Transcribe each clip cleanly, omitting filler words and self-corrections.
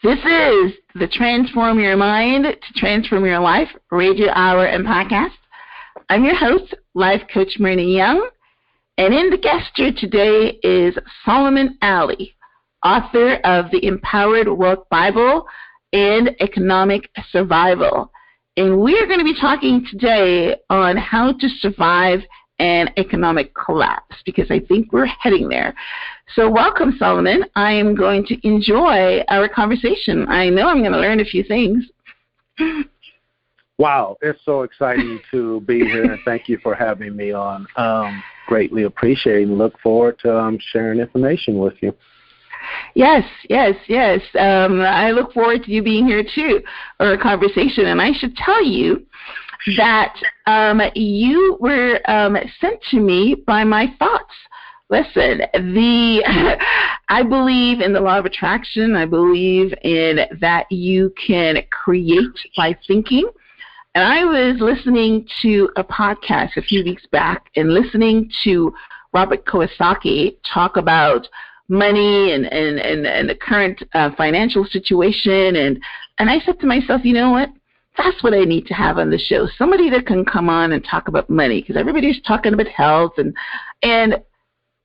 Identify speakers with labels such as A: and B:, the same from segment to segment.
A: This is the Transform Your Mind to Transform Your Life radio hour and podcast. I'm your host, Life Coach Marina Young, and in the guest chair today is Solomon Ali, author of the Empowered Wealth Bible and Economic Survival. And we are going to be talking today on how to survive an economic collapse, because I think we're heading there. So welcome, Solomon. I am going to enjoy our conversation. I know I'm going to learn a few things.
B: Wow, it's so exciting to be here, and thank you for having me on. Greatly appreciate and look forward to sharing information with you.
A: Yes. I look forward to you being here, too, or a conversation. And I should tell you that you were sent to me by my thoughts. Listen, I believe in the law of attraction. I believe in that you can create by thinking. And I was listening to a podcast a few weeks back and listening to Robert Kiyosaki talk about money and the current financial situation. And I said to myself, you know what? That's what I need to have on the show. Somebody that can come on and talk about money, because everybody's talking about health. And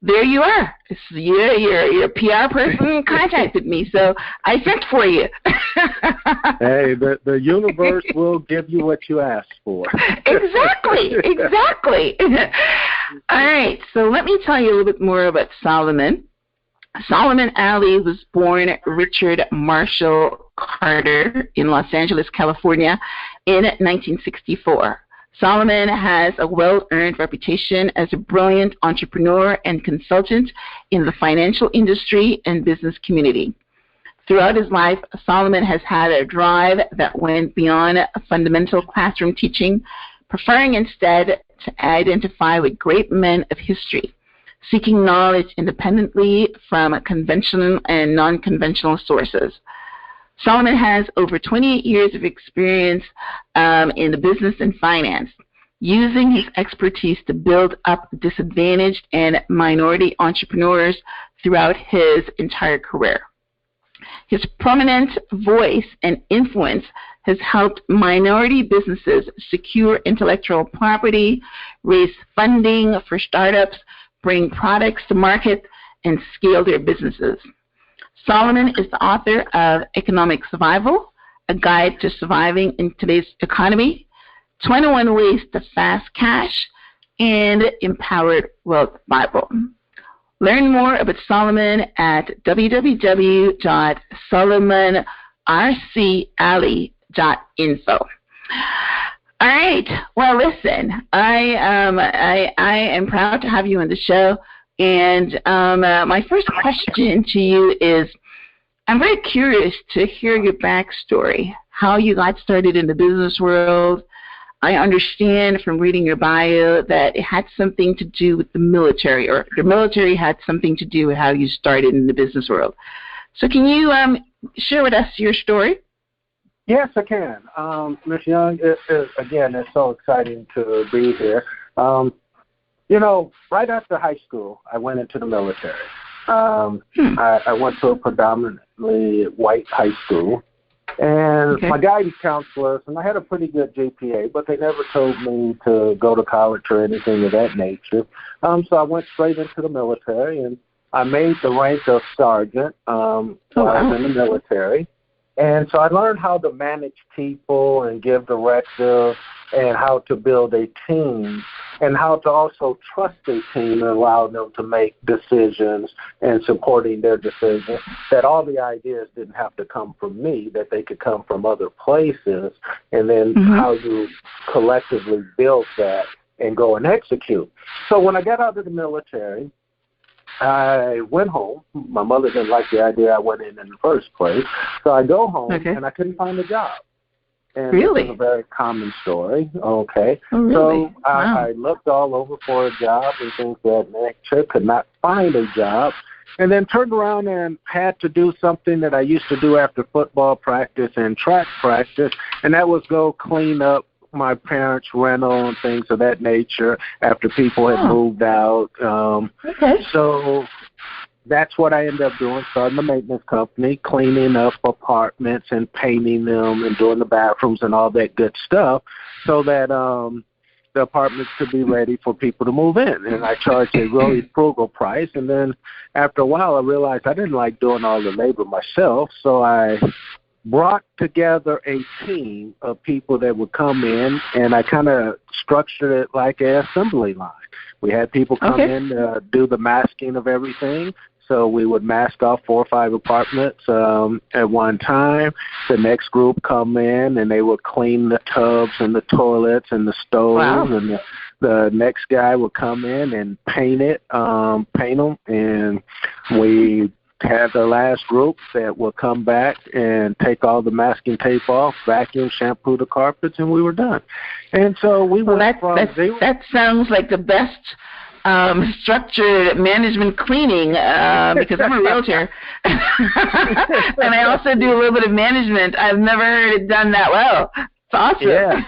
A: there you are. Your PR person contacted me, so I sent for you.
B: Hey, the universe will give you what you ask for.
A: Exactly. All right, so let me tell you a little bit more about Solomon. Solomon Ali was born Richard Marshall Carter in Los Angeles, California in 1964. Solomon has a well-earned reputation as a brilliant entrepreneur and consultant in the financial industry and business community. Throughout his life, Solomon has had a drive that went beyond fundamental classroom teaching, preferring instead to identify with great men of history, seeking knowledge independently from conventional and non-conventional sources. Solomon has over 28 years of experience in the business and finance, using his expertise to build up disadvantaged and minority entrepreneurs throughout his entire career. His prominent voice and influence has helped minority businesses secure intellectual property, raise funding for startups, bring products to market, and scale their businesses. Solomon is the author of Economic Survival, a guide to surviving in today's economy, 21 Ways to Fast Cash, and Empowered Wealth Bible. Learn more about Solomon at www.solomonrcali.info. All right. Well, listen, I am proud to have you on the show. And my first question to you is, I'm very curious to hear your backstory, how you got started in the business world. I understand from reading your bio that it had something to do with the military, or the military had something to do with how you started in the business world. So can you share with us your story?
B: Yes, I can. Ms. Young, again, it's so exciting to be here. You know, right after high school, I went into the military. I went to a predominantly white high school, and my guidance counselors, and I had a pretty good GPA, but they never told me to go to college or anything of that nature. So I went straight into the military, and I made the rank of sergeant while I was in the military. And so I learned how to manage people and give directives and how to build a team and how to also trust a team and allow them to make decisions and supporting their decisions, that all the ideas didn't have to come from me, that they could come from other places, and then how you collectively build that and go and execute. So when I got out of the military, I went home. My mother didn't like the idea I went in the first place. So I go home, and I couldn't find a job. And
A: really?
B: This is a very common story. Okay.
A: Oh, really?
B: So I looked all over for a job and things of that nature, could not find a job, and then turned around and had to do something that I used to do after football practice and track practice, and that was go clean up my parents' rental and things of that nature after people had moved out. So that's what I ended up doing, starting a maintenance company, cleaning up apartments and painting them and doing the bathrooms and all that good stuff so that the apartments could be ready for people to move in. And I charged a really frugal price. And then after a while, I realized I didn't like doing all the labor myself, so I brought together a team of people that would come in, and I kind of structured it like an assembly line. We had people come in to do the masking of everything. So we would mask off 4 or 5 apartments at one time. The next group come in, and they would clean the tubs and the toilets and the stoves.
A: Wow.
B: And the next guy would come in and paint them. And we had the last group that would come back and take all the masking tape off, vacuum, shampoo the carpets, and we were done. And so we went from zero.
A: That sounds like the best structured management cleaning because I'm a realtor. And I also do a little bit of management. I've never heard it done that well. It's awesome.
B: Yeah.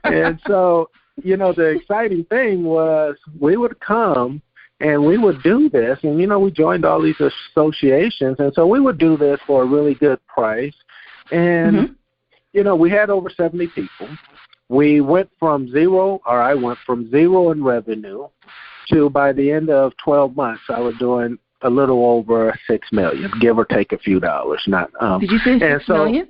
B: And so, the exciting thing was we would come and we would do this, and, we joined all these associations, and so we would do this for a really good price. And, we had over 70 people. We went from zero, or I went from zero in revenue to, by the end of 12 months, I was doing a little over $6 million, give or take a few dollars. Not.
A: Did you say $6 million?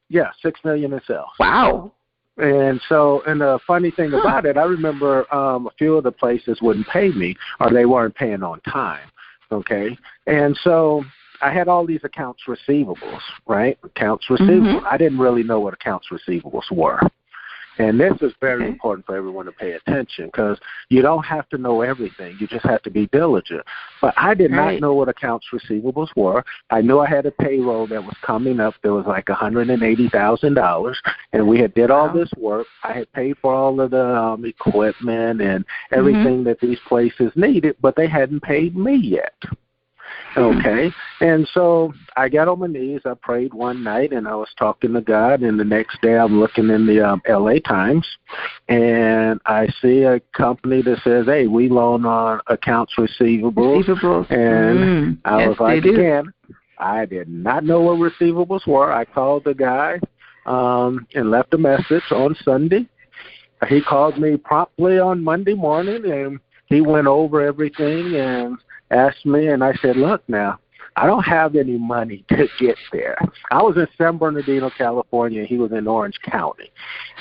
B: Yeah, $6 million in sales.
A: Wow.
B: And so, and the funny thing about it, I remember a few of the places wouldn't pay me, or they weren't paying on time, okay? And so I had all these accounts receivables, right? Accounts receivables. I didn't really know what accounts receivables were. And this is very important for everyone to pay attention, because you don't have to know everything. You just have to be diligent. But I did not know what accounts receivables were. I knew I had a payroll that was coming up. There was like $180,000, and we had did all this work. I had paid for all of the equipment and everything that these places needed, but they hadn't paid me yet. Okay, and so I got on my knees. I prayed one night, and I was talking to God, and the next day I'm looking in the L.A. Times, and I see a company that says, hey, we loan on accounts receivables. And I was like, again, I did not know what receivables were. I called the guy and left a message on Sunday. He called me promptly on Monday morning, and he went over everything and asked me, and I said, look, now, I don't have any money to get there. I was in San Bernardino, California. He was in Orange County,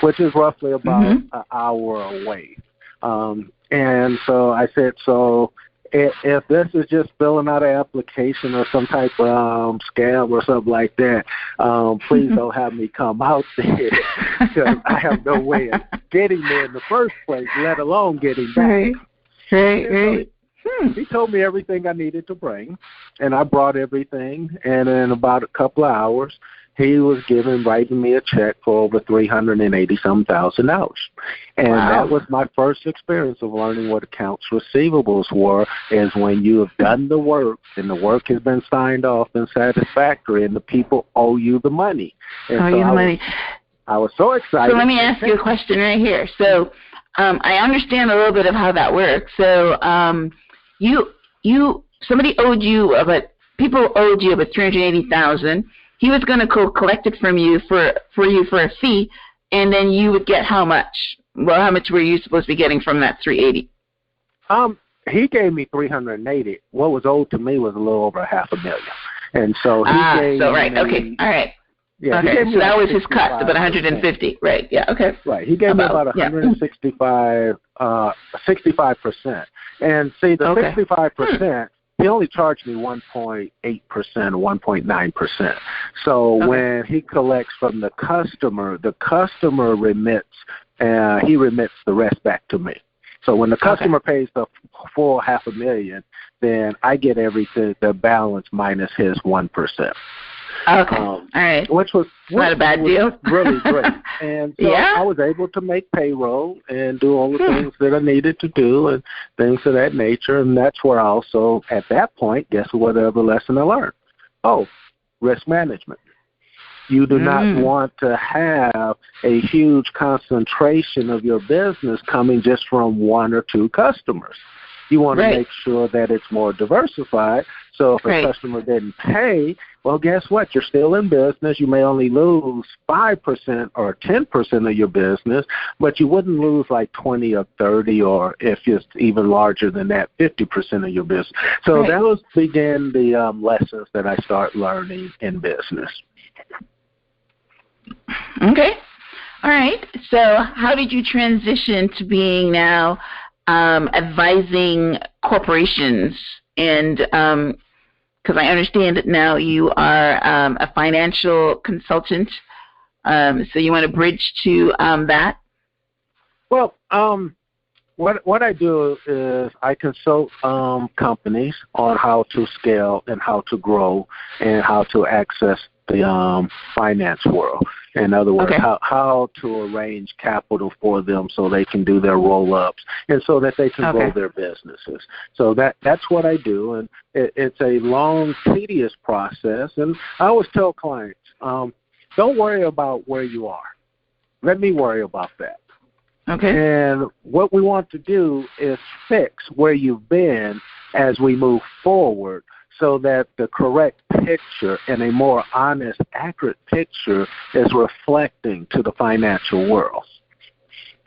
B: which is roughly about an hour away. And so I said, so if this is just filling out an application or some type of scam or something like that, please don't have me come out there, because I have no way of getting there in the first place, let alone getting back.
A: Right.
B: He told me everything I needed to bring, and I brought everything, and in about a couple of hours, he was writing me a check for over $380,000. And that was my first experience of learning what accounts receivables were, is when you have done the work, and the work has been signed off and satisfactory, and the people owe you the money. And I was so excited.
A: So let me ask you a question right here. So I understand a little bit of how that works. So somebody owed you people owed you about $380,000. He was going to collect it from you for a fee, and then you would get how much? Well, how much were you supposed to be getting from that $380?
B: He gave me $380. What was owed to me was a little over $500,000, and so he gave me.
A: Okay, all right.
B: Yeah,
A: okay, so that was his cut, about $150, right? Yeah, okay.
B: Right, he gave me about 165, 65%. And see, the 65%, he only charged me 1.8% or 1.9%. So when he collects from the customer remits, he remits the rest back to me. So when the customer pays the full $500,000, then I get everything, the balance minus his 1%.
A: Okay. All right.
B: Which was
A: not a bad deal.
B: Really great. And so I was able to make payroll and do all the things that I needed to do and things of that nature. And that's where I also, at that point, guess what other lesson I learned? Oh, risk management. You do not want to have a huge concentration of your business coming just from one or two customers. You want to
A: Right.
B: make sure that it's more diversified. So if
A: Right.
B: a customer didn't pay, well, guess what? You're still in business. You may only lose 5% or 10% of your business, but you wouldn't lose like 20 or 30, or if it's even larger than that, 50% of your business. So
A: Right.
B: those begin the lessons that I start learning in business.
A: Okay. All right. So how did you transition to being now advising corporations? And because I understand that now you are a financial consultant, so you want to bridge to that?
B: Well, what I do is I consult companies on how to scale and how to grow and how to access the finance world. In other words,
A: Okay.
B: how to arrange capital for them so they can do their roll-ups and so that they can grow their businesses. So that's what I do, and it's a long, tedious process. And I always tell clients, don't worry about where you are. Let me worry about that.
A: Okay.
B: And what we want to do is fix where you've been as we move forward so that the correct picture and a more honest, accurate picture is reflecting to the financial world.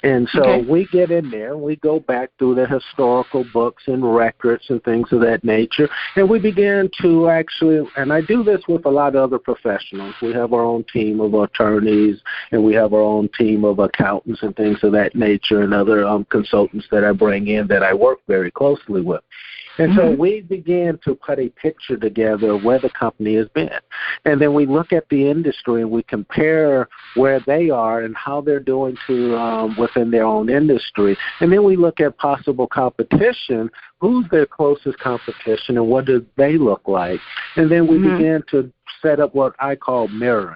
B: And so we get in there, we go back through the historical books and records and things of that nature, and we begin to actually, and I do this with a lot of other professionals. We have our own team of attorneys, and we have our own team of accountants and things of that nature, and other consultants that I bring in that I work very closely with. And so we begin to put a picture together of where the company has been. And then we look at the industry and we compare where they are and how they're doing to within their own industry. And then we look at possible competition. Who's their closest competition and what do they look like? And then we begin to set up what I call mirroring.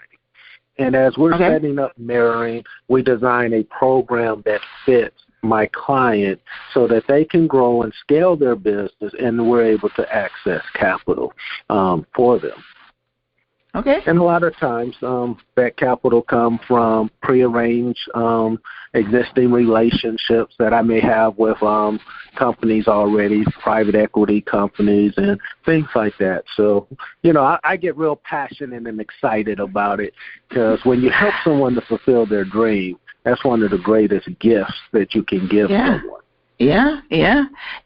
B: And as we're setting up mirroring, we design a program that fits my client so that they can grow and scale their business, and we're able to access capital for them.
A: Okay.
B: And a lot of times that capital come from prearranged existing relationships that I may have with companies already, private equity companies and things like that. So, I get real passionate and excited about it, because when you help someone to fulfill their dream, that's one of the greatest gifts that you can give someone.
A: Yeah.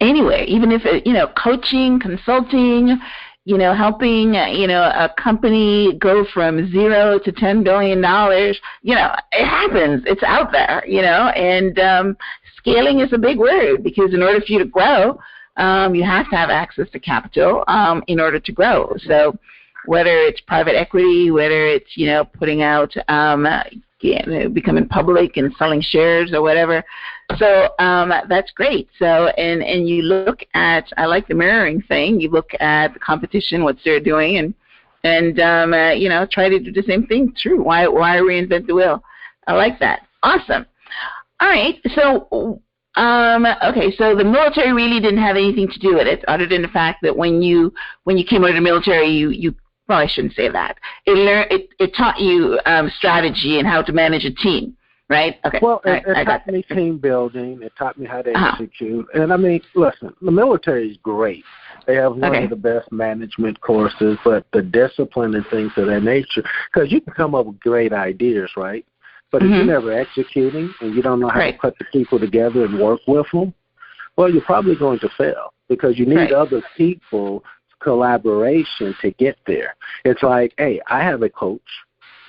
A: Anyway, even if coaching, consulting, helping, a company go from $0 to $10 billion, it happens. It's out there, and scaling is a big word, because in order for you to grow, you have to have access to capital in order to grow. So whether it's private equity, whether it's, putting out becoming public and selling shares or whatever. So that's great. So and you look at, I like the mirroring thing. You look at the competition, what they're doing, and try to do the same thing. True. Why reinvent the wheel? I like that. Awesome. All right. So so the military really didn't have anything to do with it, other than the fact that when you came out of the military, you well, I shouldn't say that. It taught you strategy and how to manage a team, right? Okay.
B: Well, it taught me team building. It taught me how to execute. And I mean, listen, the military is great. They have one of the best management courses, but the discipline and things of that nature, because you can come up with great ideas, right? But if you're never executing and you don't know how to put the people together and work with them, well, you're probably going to fail, because you need other people collaboration to get there. It's like, hey, I have a coach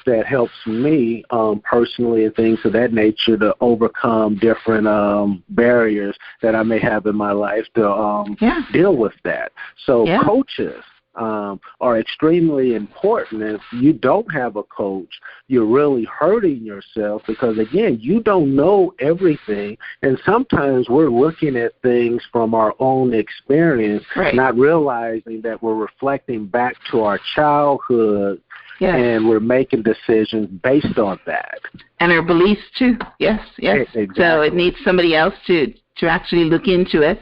B: that helps me personally and things of that nature to overcome different barriers that I may have in my life to deal with that. So coaches are extremely important. And if you don't have a coach, you're really hurting yourself, because, again, you don't know everything. And sometimes we're looking at things from our own experience, not realizing that we're reflecting back to our childhood, and we're making decisions based on that.
A: And our beliefs, too. Yes.
B: Exactly.
A: So it needs somebody else to actually look into it.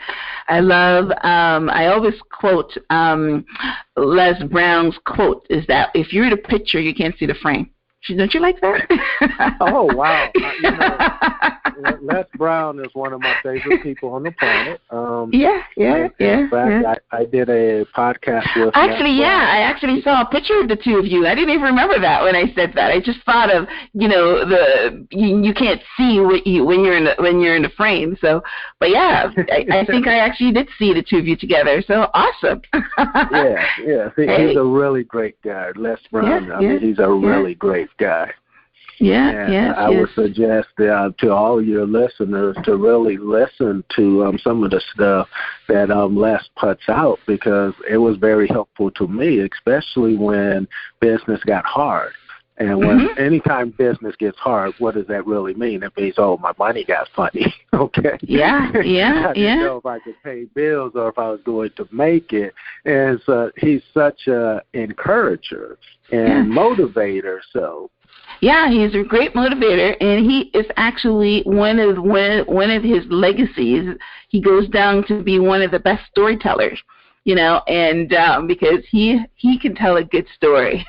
A: I love, I always quote Les Brown's quote, is that if you're the picture, you can't see the frame. Don't you like that?
B: Oh, wow. Les Brown is one of my favorite people on the planet. In fact, I did a podcast with
A: Actually, I actually saw a picture of the two of you. I didn't even remember that when I said that. I just thought of, you can't see when you're in the frame. So, but yeah, I think I actually did see the two of you together. So awesome.
B: He's a really great guy. Les Brown, he's a really great guy. I would suggest to all your listeners to really listen to some of the stuff that Les puts out, because it was very helpful to me, especially when business got hard. And when anytime business gets hard, what does that really mean? It means, my money got funny. Okay.
A: I
B: didn't know if I could pay bills or if I was going to make it. And so he's such an encourager and motivator. So.
A: Yeah, he's a great motivator, and he is actually one of his legacies. He goes down to be one of the best storytellers, and because he can tell a good story,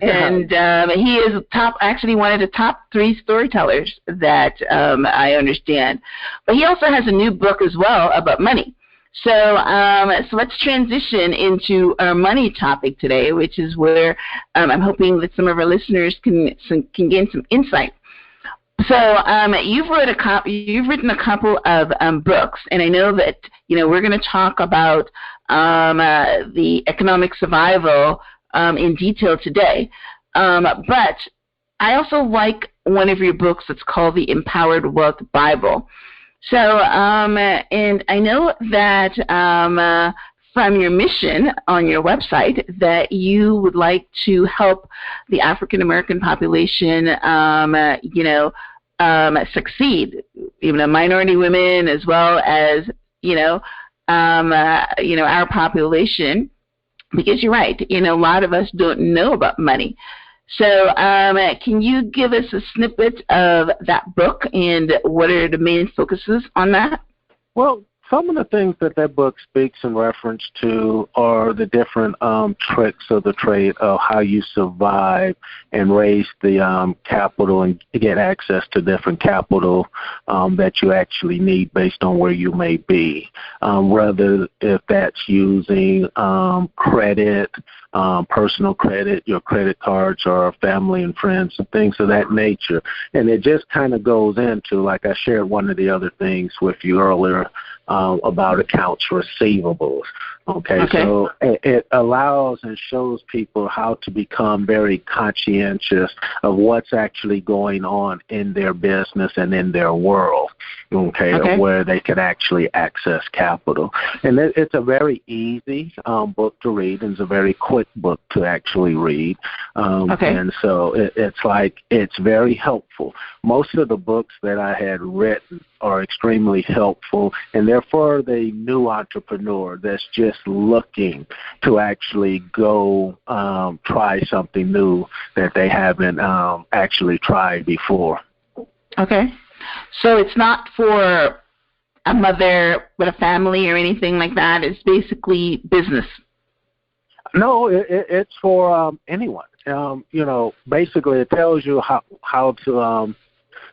A: and he is one of the top 3 storytellers that I understand. But he also has a new book as well about money. So let's transition into our money topic today, which is where I'm hoping that some of our listeners can gain some insight. So you've written a couple of books, and I know that we're going to talk about the economic survival in detail today. But I also like one of your books that's called the Empowered Wealth Bible. So, and I know that from your mission on your website that you would like to help the African American population, succeed, even minority women as well as our population, because you're right, a lot of us don't know about money. So can you give us a snippet of that book and what are the main focuses on that?
B: Well, some of the things that book speaks in reference to are the different tricks of the trade of how you survive and raise the capital and get access to different capital that you actually need based on where you may be, whether if that's using credit, personal credit, your credit cards, or family and friends, and things of that nature. And it just kind of goes into, like I shared one of the other things with you earlier, about accounts receivables. Okay, so it allows and shows people how to become very conscientious of what's actually going on in their business and in their world, of where they can actually access capital. And it's a very easy book to read, and it's a very quick book to actually read. And so it's very helpful. Most of the books that I had written are extremely helpful, and therefore the new entrepreneur that's just looking to actually go try something new that they haven't actually tried before. Okay.
A: So it's not for a mother with a family or anything like that. It's basically business.
B: No, it's for anyone. Basically it tells you how to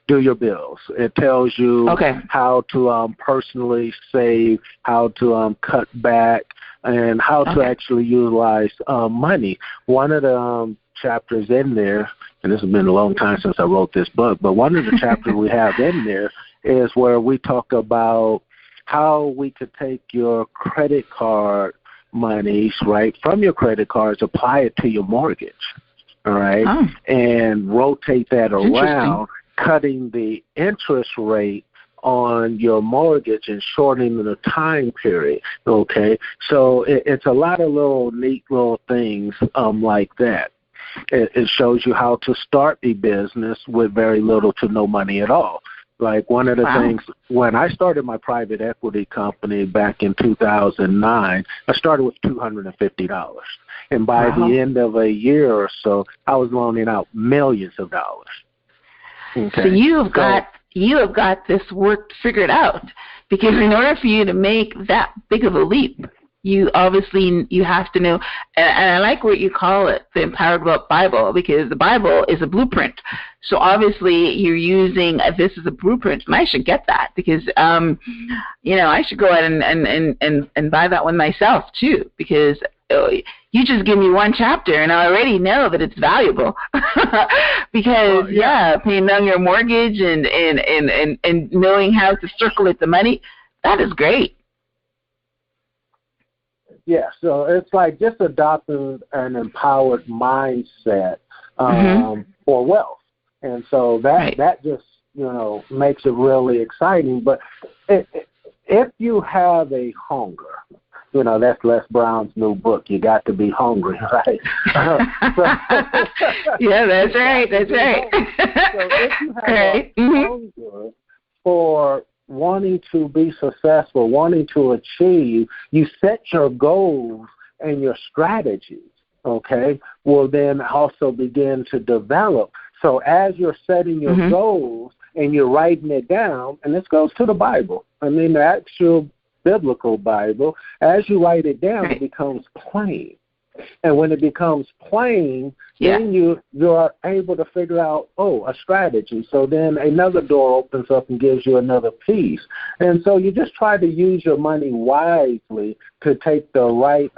B: do your bills. It tells you how to personally save, how to cut back, and how to actually utilize money. One of the chapters in there, and this has been a long time since I wrote this book, but one of the chapters we have in there is where we talk about how we could take your credit card monies, right, from your credit cards, apply it to your mortgage, all right, and rotate that around, cutting the interest rate on your mortgage and shortening the time period, okay? So it's a lot of little neat little things like that. It shows you how to start a business with very little to no money at all. Like one of the things, when I started my private equity company back in 2009, I started with $250. And by the end of a year or so, I was loaning out millions of dollars.
A: Okay. So you have got this work figured out, because in order for you to make that big of a leap, You obviously, you have to know, and I like what you call it, the Empowered Wealth Bible, because the Bible is a blueprint. So obviously you're using this as a blueprint, and I should get that because, I should go out and buy that one myself too, because you just give me one chapter and I already know that it's valuable because paying down your mortgage and knowing how to circulate the money, that is great.
B: Yeah, so it's like just adopting an empowered mindset for wealth. And so that just, makes it really exciting. But if you have a hunger, that's Les Brown's new book, You Got to Be Hungry, right?
A: Yeah, that's right. That's right.
B: So if you have a hunger for wanting to be successful, wanting to achieve, you set your goals and your strategies, okay, will then also begin to develop. So as you're setting your goals and you're writing it down, and this goes to the Bible, the actual biblical Bible, as you write it down, it becomes plain. And when it becomes plain, then you're able to figure out, a strategy. So then another door opens up and gives you another piece. And so you just try to use your money wisely to take the right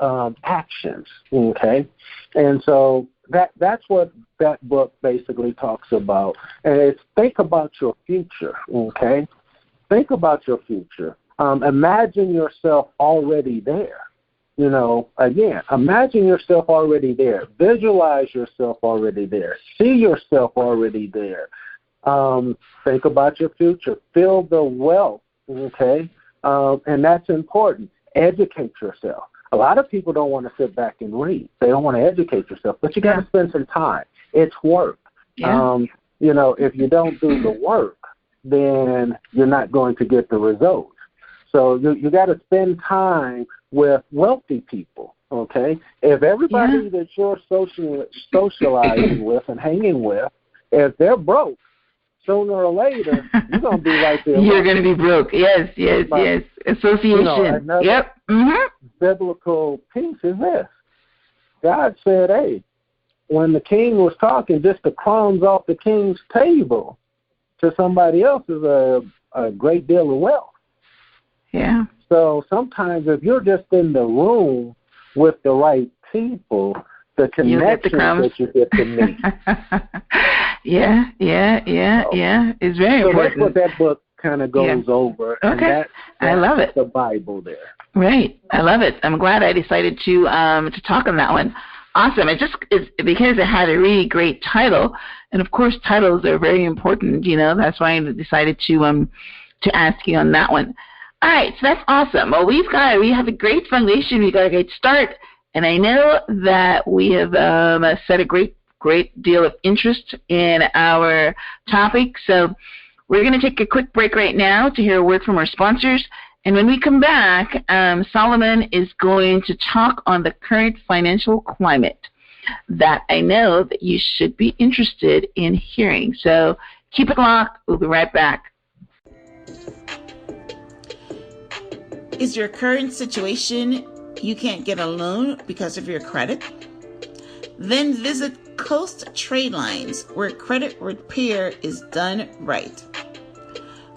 B: actions, okay? And so that's what that book basically talks about. And it's think about your future, okay? Think about your future. Imagine yourself already there. Again, imagine yourself already there. Visualize yourself already there. See yourself already there. Think about your future. Feel the wealth, okay? And that's important. Educate yourself. A lot of people don't want to sit back and read. They don't want to educate yourself, but you got to spend some time. It's work.
A: Yeah.
B: If you don't do the work, then you're not going to get the results. So you got to spend time with wealthy people, okay? If everybody that you're socializing with and hanging with, if they're broke, sooner or later, you're going to be right there.
A: You're going to be broke. Yes. Association. Yep.
B: Biblical piece is this. God said, hey, when the king was talking, just the crumbs off the king's table to somebody else is a great deal of wealth.
A: Yeah.
B: So sometimes if you're just in the room with the right people, the connections that you get to meet.
A: Yeah. It's very important.
B: That's what that book kind of goes over.
A: Okay.
B: And that's
A: I love it.
B: The Bible there.
A: Right. I love it. I'm glad I decided to talk on that one. Awesome. It's because it had a really great title, and of course titles are very important. That's why I decided to ask you on that one. All right, so that's awesome. Well, we have a great foundation. We got a great start, and I know that we have set a great deal of interest in our topic. So we're going to take a quick break right now to hear a word from our sponsors. And when we come back, Solomon is going to talk on the current financial climate that I know that you should be interested in hearing. So keep it locked. We'll be right back.
C: Is your current situation you can't get a loan because of your credit? Then visit Coast Trade Lines, where credit repair is done right.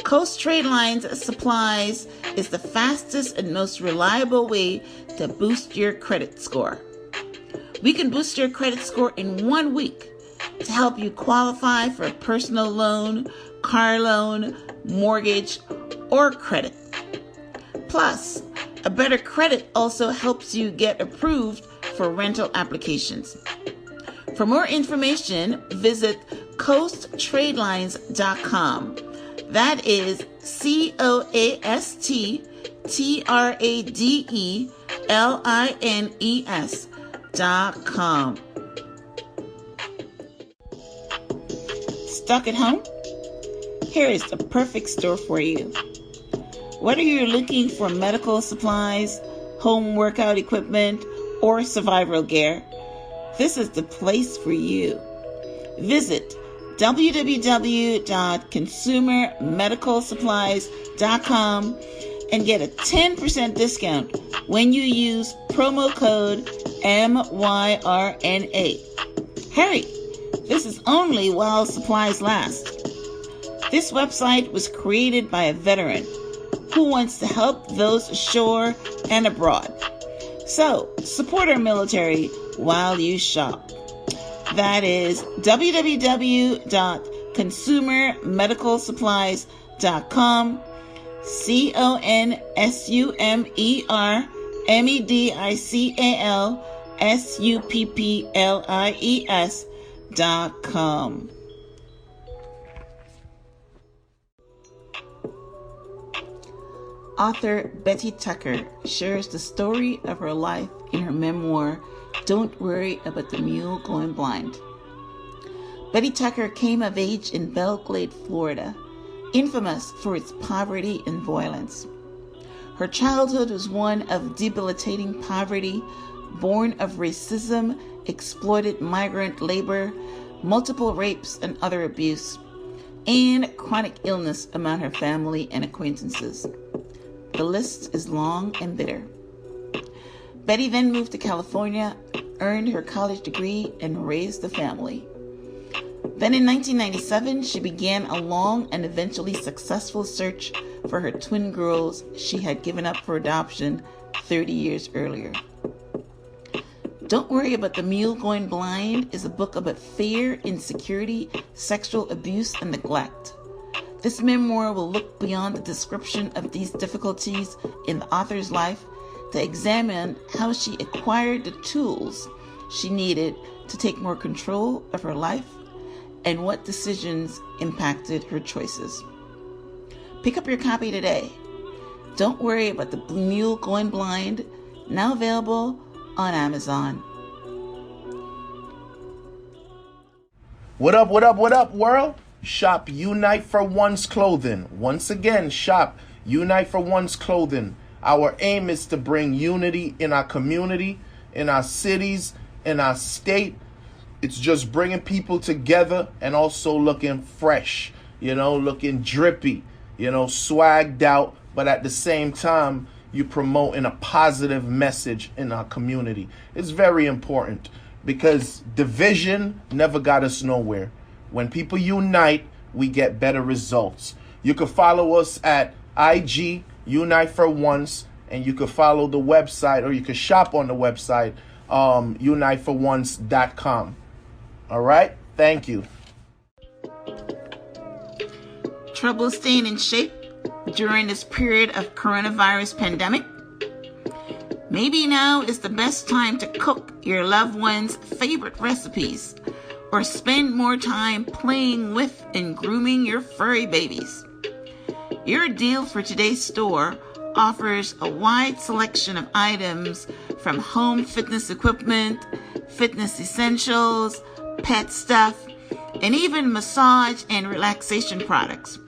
C: Coast Trade Lines Supplies is the fastest and most reliable way to boost your credit score. We can boost your credit score in 1 week to help you qualify for a personal loan, car loan, mortgage, or credit. Plus, a better credit also helps you get approved for rental applications. For more information, visit coasttradelines.com. That is COASTTRADELINES.com. Stuck at home? Here is the perfect store for you. Whether you're looking for medical supplies, home workout equipment, or survival gear, this is the place for you. Visit www.consumermedicalsupplies.com and get a 10% discount when you use promo code MYRNA. Hurry! This is only while supplies last. This website was created by a veteran who wants to help those ashore and abroad. So, support our military while you shop. That is www.consumermedicalsupplies.com, CONSUMERMEDICALSUPPLIES.com. Author Betty Tucker shares the story of her life in her memoir, Don't Worry About the Mule Going Blind. Betty Tucker came of age in Belle Glade, Florida, infamous for its poverty and violence. Her childhood was one of debilitating poverty, born of racism, exploited migrant labor, multiple rapes and other abuse, and chronic illness among her family and acquaintances. The list is long and bitter. Betty then moved to California, earned her college degree, and raised a family. Then in 1997, she began a long and eventually successful search for her twin girls she had given up for adoption 30 years earlier. Don't Worry About the Mule Going Blind is a book about fear, insecurity, sexual abuse, and neglect. This memoir will look beyond the description of these difficulties in the author's life to examine how she acquired the tools she needed to take more control of her life and what decisions impacted her choices. Pick up your copy today. Don't Worry About the Mule Going Blind, now available on Amazon.
D: What up, world? Shop Unite for One's Clothing. Once again, shop Unite for One's Clothing. Our aim is to bring unity in our community, in our cities, in our state. It's just bringing people together and also looking fresh, looking drippy, swagged out, but at the same time, you're promoting a positive message in our community. It's very important because division never got us nowhere. When people unite, we get better results. You can follow us at IG, Unite for Once, and you can follow the website, or you can shop on the website, uniteforonce.com. All right? Thank you.
C: Trouble staying in shape during this period of coronavirus pandemic? Maybe now is the best time to cook your loved one's favorite recipes, or spend more time playing with and grooming your furry babies. Your deal for today's store offers a wide selection of items from home fitness equipment, fitness essentials, pet stuff, and even massage and relaxation products.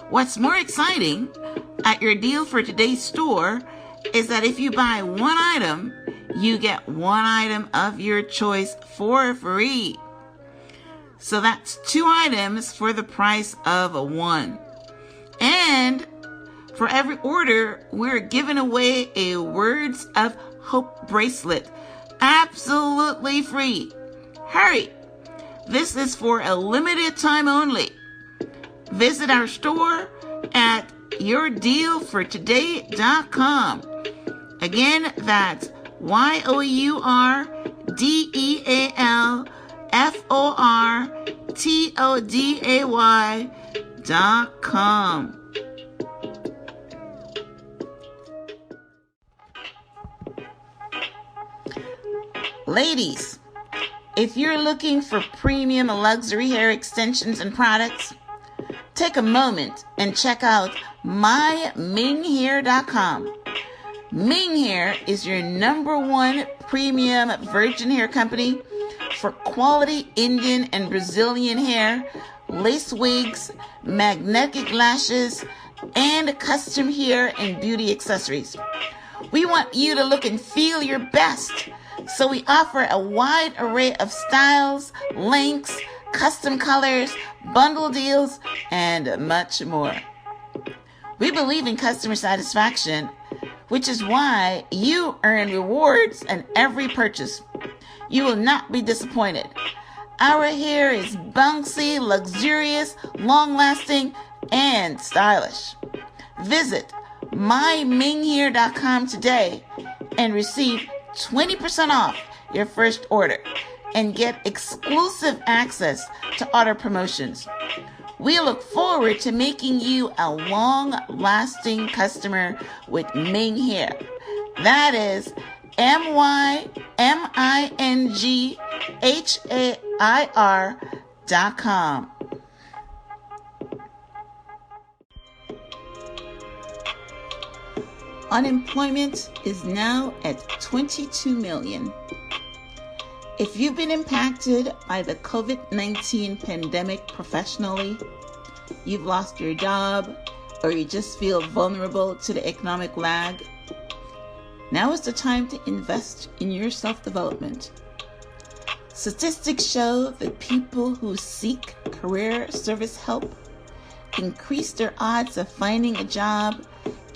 C: What's more exciting at your deal for today's store is that if you buy one item, you get one item of your choice for free. So that's 2 items for the price of one. And for every order, we're giving away a Words of Hope bracelet, absolutely free. Hurry! This is for a limited time only. Visit our store at yourdealfortoday.com. Again, that's yourdealfortoday.com. Ladies, if you're looking for premium luxury hair extensions and products, take a moment and check out myminghair.com. Ming Hair is your #1 premium virgin hair company for quality Indian and Brazilian hair, lace wigs, magnetic lashes, and custom hair and beauty accessories. We want you to look and feel your best, so we offer a wide array of styles, lengths, custom colors, bundle deals, and much more. We believe in customer satisfaction, which is why you earn rewards on every purchase. You will not be disappointed. Our hair is bouncy, luxurious, long-lasting, and stylish. Visit myminghair.com today and receive 20% off your first order and get exclusive access to other promotions. We look forward to making you a long-lasting customer with Ming Hair. That is myminghair.com. Unemployment is now at 22 million. If you've been impacted by the COVID-19 pandemic professionally, you've lost your job, or you just feel vulnerable to the economic lag, now is the time to invest in your self-development. Statistics show that people who seek career service help increase their odds of finding a job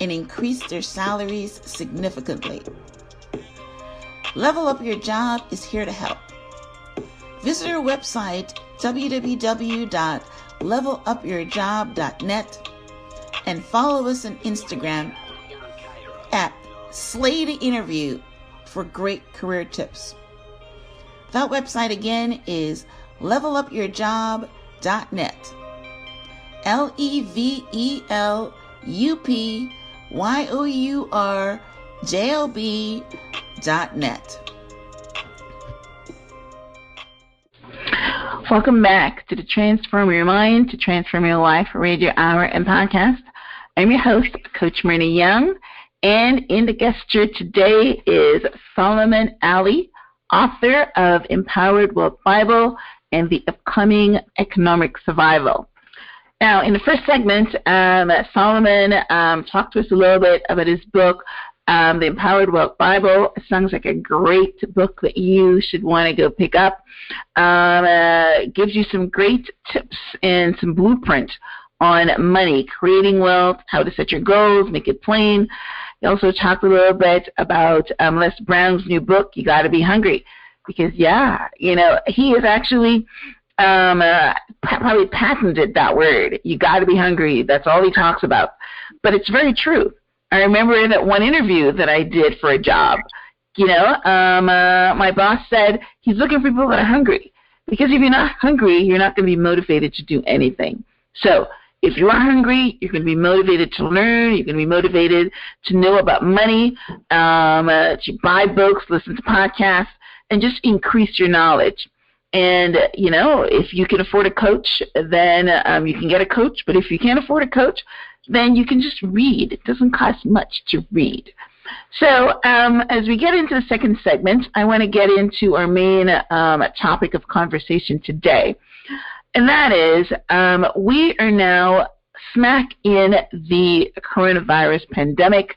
C: and increase their salaries significantly. Level Up Your Job is here to help. Visit our website, www.levelupyourjob.net, and follow us on Instagram at Slay the Interview for great career tips. That website again is levelupyourjob.net. levelupyourjob.net.
A: Welcome back to the Transform Your Mind to Transform Your Life Radio Hour and Podcast. I'm your host, Coach Myrna Young, and in the guest chair today is Solomon Ali, author of Empowered Wealth Bible and the upcoming Economic Survival. Now, in the first segment, Solomon talked to us a little bit about his book, The Empowered Wealth Bible. It sounds like a great book that you should want to go pick up. Gives you some great tips and some blueprint on money, creating wealth, how to set your goals, make it plain. He also talked a little bit about Les Brown's new book, You Got to Be Hungry. Because, he has actually probably patented that word. You got to be hungry. That's all he talks about. But it's very true. I remember in that one interview that I did for a job, my boss said he's looking for people that are hungry. Because if you're not hungry, you're not going to be motivated to do anything. So if you are hungry, you're going to be motivated to learn. You're going to be motivated to know about money, to buy books, listen to podcasts, and just increase your knowledge. And, if you can afford a coach, then you can get a coach. But if you can't afford a coach, then you can just read. It doesn't cost much to read. So as we get into the second segment, I want to get into our main topic of conversation today. And that is we are now smack in the coronavirus pandemic.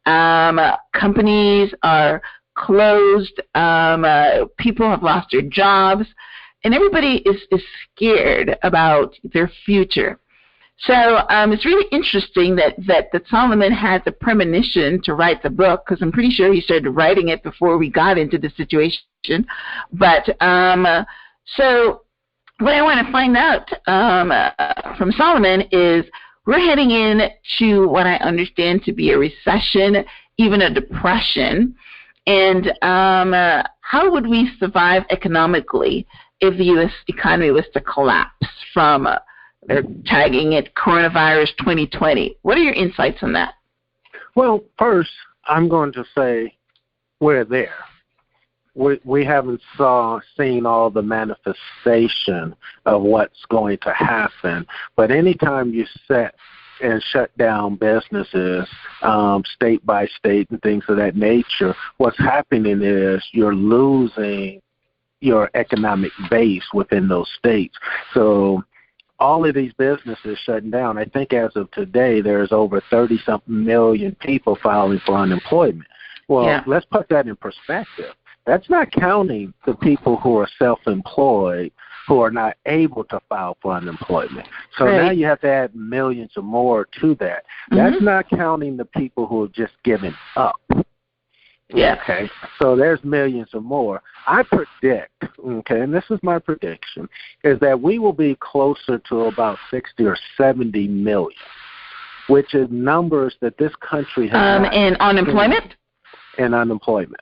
A: Companies are closed. People have lost their jobs. And everybody is scared about their future. So it's really interesting that Solomon had the premonition to write the book, because I'm pretty sure he started writing it before we got into the situation. But so what I want to find out from Solomon is we're heading into what I understand to be a recession, even a depression. And how would we survive economically if the U.S. economy was to collapse from they're tagging it coronavirus 2020. What are your insights on that?
B: Well, first, I'm going to say we're there. We haven't seen all the manifestation of what's going to happen. But anytime you set and shut down businesses state by state and things of that nature, what's happening is you're losing your economic base within those states. So all of these businesses shutting down. I think as of today, there's over 30-something million people filing for unemployment. Well, Let's put that in perspective. That's not counting the people who are self-employed who are not able to file for unemployment. So
A: Right.
B: now you have to add millions or more to that. That's not counting the people who have just given up.
A: Yeah.
B: Okay, so there's millions or more. I predict, okay, and this is my prediction, is that we will be closer to about 60 or 70 million, which is numbers that this country has not
A: in unemployment?
B: in unemployment.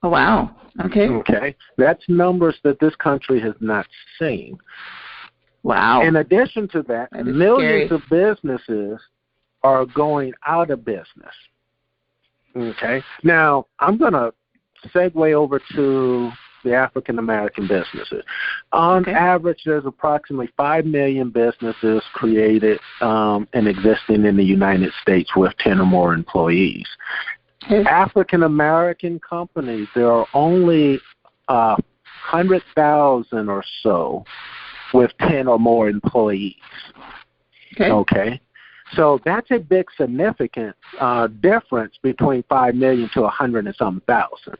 A: Oh, wow. Okay.
B: Okay, that's numbers that this country has not seen.
A: Wow.
B: In addition to that,
A: That is
B: millions
A: scary.
B: of businesses are going out of business. Okay. Now, I'm going to segue over to the African-American businesses. On average, there's approximately 5 million businesses created and existing in the United States with 10 or more employees. African-American companies, there are only 100,000 or so with 10 or more employees. Okay. So that's a big significant difference between 5 million to 100 and some thousand.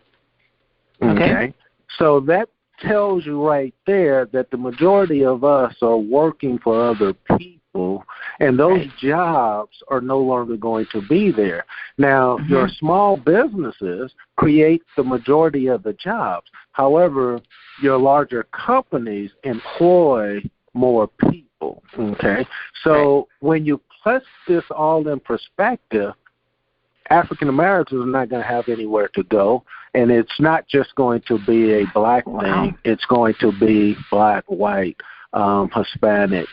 B: Okay. So that tells you right there that the majority of us are working for other people, and those jobs are no longer going to be there. Now, your small businesses create the majority of the jobs. However, your larger companies employ more people. Okay. So when you place this all in perspective, African Americans are not going to have anywhere to go, and it's not just going to be a black thing. It's going to be black, white, Hispanic,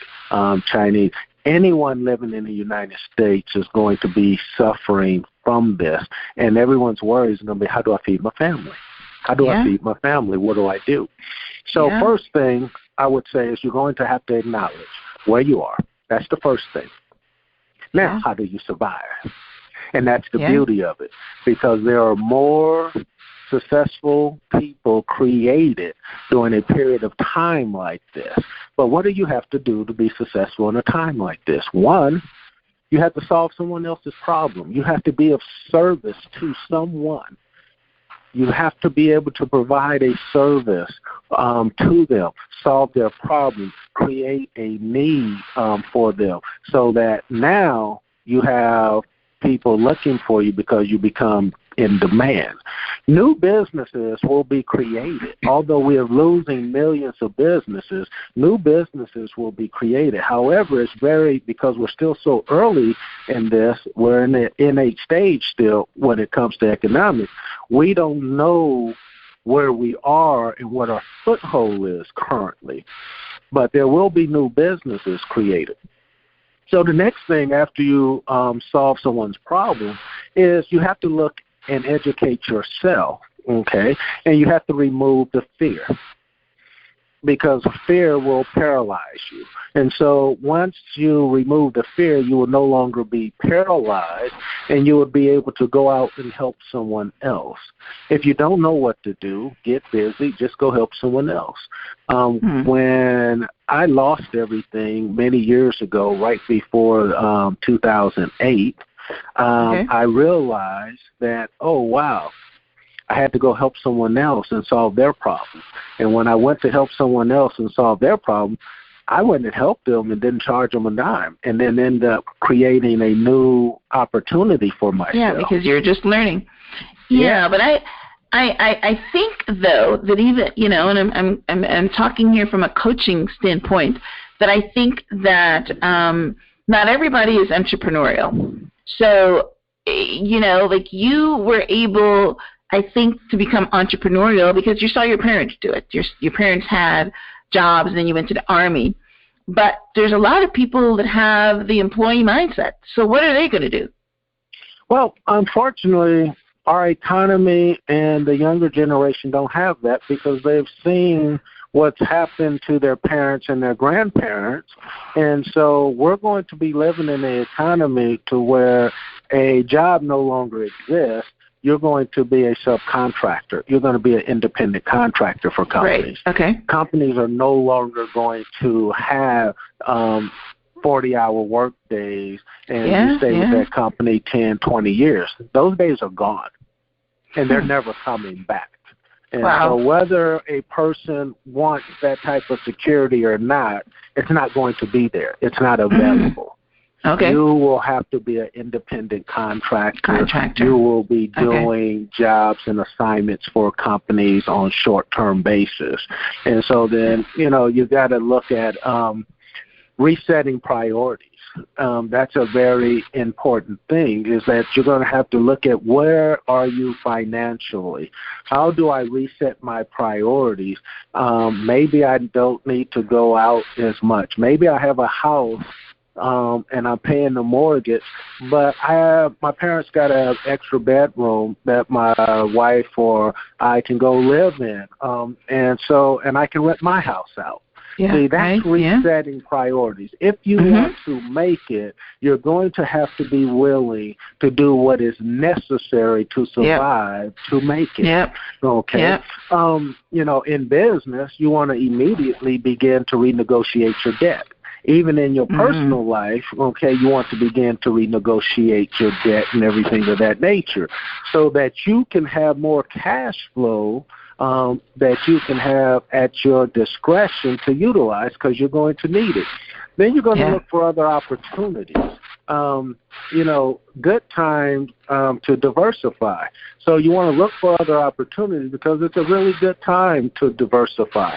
B: Chinese. Anyone living in the United States is going to be suffering from this, and everyone's worry is going to be, how do I feed my family? How do I feed my family? What do I do? So first thing I would say is you're going to have to acknowledge where you are. That's the first thing. Now, how do you survive? And that's the beauty of it, because there are more successful people created during a period of time like this. But what do you have to do to be successful in a time like this? One, you have to solve someone else's problem. You have to be of service to someone. You have to be able to provide a service to them, solve their problems, create a need for them, so that now you have people looking for you because you become in demand. New businesses will be created. Although we are losing millions of businesses, new businesses will be created. However, it's because we're still so early in this, we're in the innate stage still when it comes to economics. We don't know where we are and what our foothold is currently. But there will be new businesses created. So the next thing after you solve someone's problem is you have to look and educate yourself, okay? And you have to remove the fear, because fear will paralyze you. And so once you remove the fear, you will no longer be paralyzed, and you will be able to go out and help someone else. If you don't know what to do, get busy, just go help someone else. When I lost everything many years ago, right before 2008, I realized that, oh, wow, I had to go help someone else and solve their problem. And when I went to help someone else and solve their problem, I went and helped them and didn't charge them a dime, and then ended up creating a new opportunity for myself.
A: Yeah, because you're just learning. Yeah, but I think though that even, you know, and I'm talking here from a coaching standpoint, that I think that not everybody is entrepreneurial. So, you know, like you were able, I think, to become entrepreneurial because you saw your parents do it. Your parents had jobs, and then you went to the Army. But there's a lot of people that have the employee mindset. So what are they going to do?
B: Well, unfortunately, our economy and the younger generation don't have that because they've seen what's happened to their parents and their grandparents. And so we're going to be living in an economy to where a job no longer exists. You're going to be a subcontractor. You're going to be an independent contractor for companies.
A: Right. Okay.
B: Companies are no longer going to have 40-hour work days and you stay with that company 10, 20 years. Those days are gone, and they're never coming back. And
A: Wow.
B: so whether a person wants that type of security or not, it's not going to be there. It's not available.
A: Okay.
B: You will have to be an independent contractor.
A: Contractor.
B: You will be doing jobs and assignments for companies on short-term basis. And so then, you got to look at resetting priorities. That's a very important thing, is that you're going to have to look at where are you financially? How do I reset my priorities? Maybe I don't need to go out as much. Maybe I have a house and I'm paying the mortgage, but my parents got an extra bedroom that my wife or I can go live in, and I can rent my house out.
A: Yeah,
B: See, that's
A: right,
B: resetting priorities. If you want to make it, you're going to have to be willing to do what is necessary to survive to make it.
A: Yep.
B: Okay.
A: Yep.
B: In business, you want to immediately begin to renegotiate your debt. Even in your personal life, you want to begin to renegotiate your debt and everything of that nature, so that you can have more cash flow that you can have at your discretion to utilize, because you're going to need it. Then you're going to look for other opportunities. Good time to diversify. So you want to look for other opportunities because it's a really good time to diversify.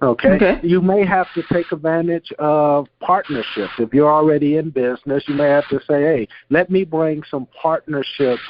B: Okay. You may have to take advantage of partnerships. If you're already in business, you may have to say, hey, let me bring some partnerships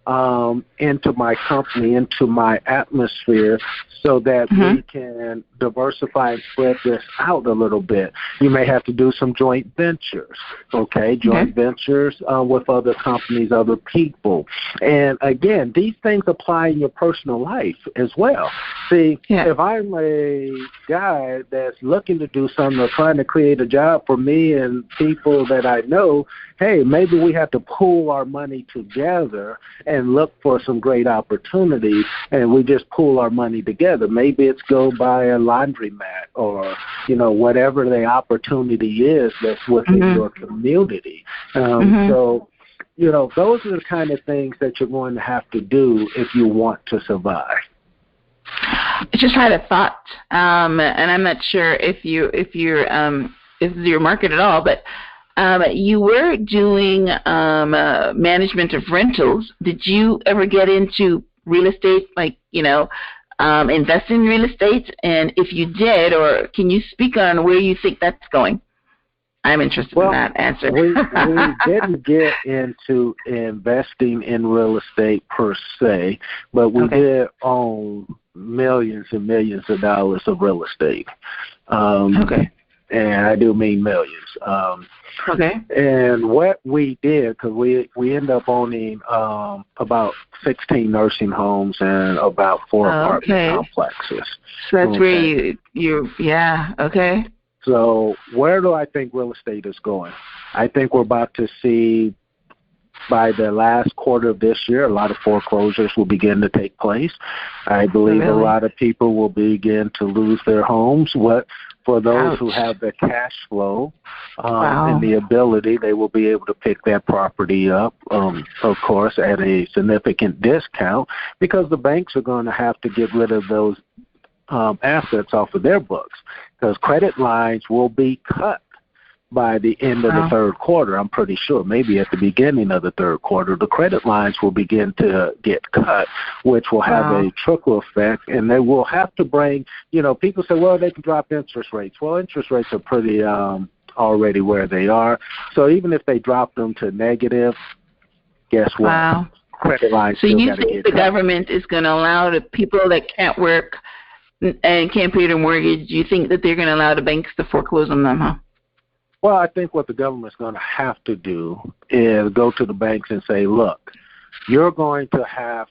B: into my company, into my atmosphere, so that we can diversify and spread this out a little bit. You may have to do some joint ventures, joint ventures with other companies, other people. And again, these things apply in your personal life as well. See, if I'm a guy that's looking to do something or trying to create a job for me and people that I know, hey, maybe we have to pool our money together and look for some great opportunities, and we just pool our money together. Maybe it's go buy a laundromat or, whatever the opportunity is that's within your community. So, those are the kind of things that you're going to have to do if you want to survive.
A: I just had a thought, and I'm not sure if this is your market at all, but you were doing management of rentals. Did you ever get into real estate, invest in real estate? And if you did, or can you speak on where you think that's going? I'm interested in that answer.
B: we didn't get into investing in real estate per se, but we did own millions and millions of dollars of real estate. And I do mean millions. And what we did, because we ended up owning about 16 nursing homes and about 4 apartment complexes.
A: So that's where you
B: So where do I think real estate is going? I think we're about to see, by the last quarter of this year, a lot of foreclosures will begin to take place. I believe a lot of people will begin to lose their homes. For those who have the cash flow and the ability, they will be able to pick that property up, of course, at a significant discount, because the banks are going to have to get rid of those assets off of their books, because credit lines will be cut by the end of the third quarter. I'm pretty sure maybe at the beginning of the third quarter, the credit lines will begin to get cut, which will have a trickle effect. And they will have to bring, people say, well, they can drop interest rates. Well, interest rates are pretty already where they are. So even if they drop them to negative, guess what? Credit lines
A: so
B: still
A: you
B: got to get
A: think the
B: cut.
A: government is going to allow the people that can't work and can't pay their mortgage, do you think that they're going to allow the banks to foreclose on them, huh?
B: Well, I think what the government's going to have to do is go to the banks and say, look, you're going to have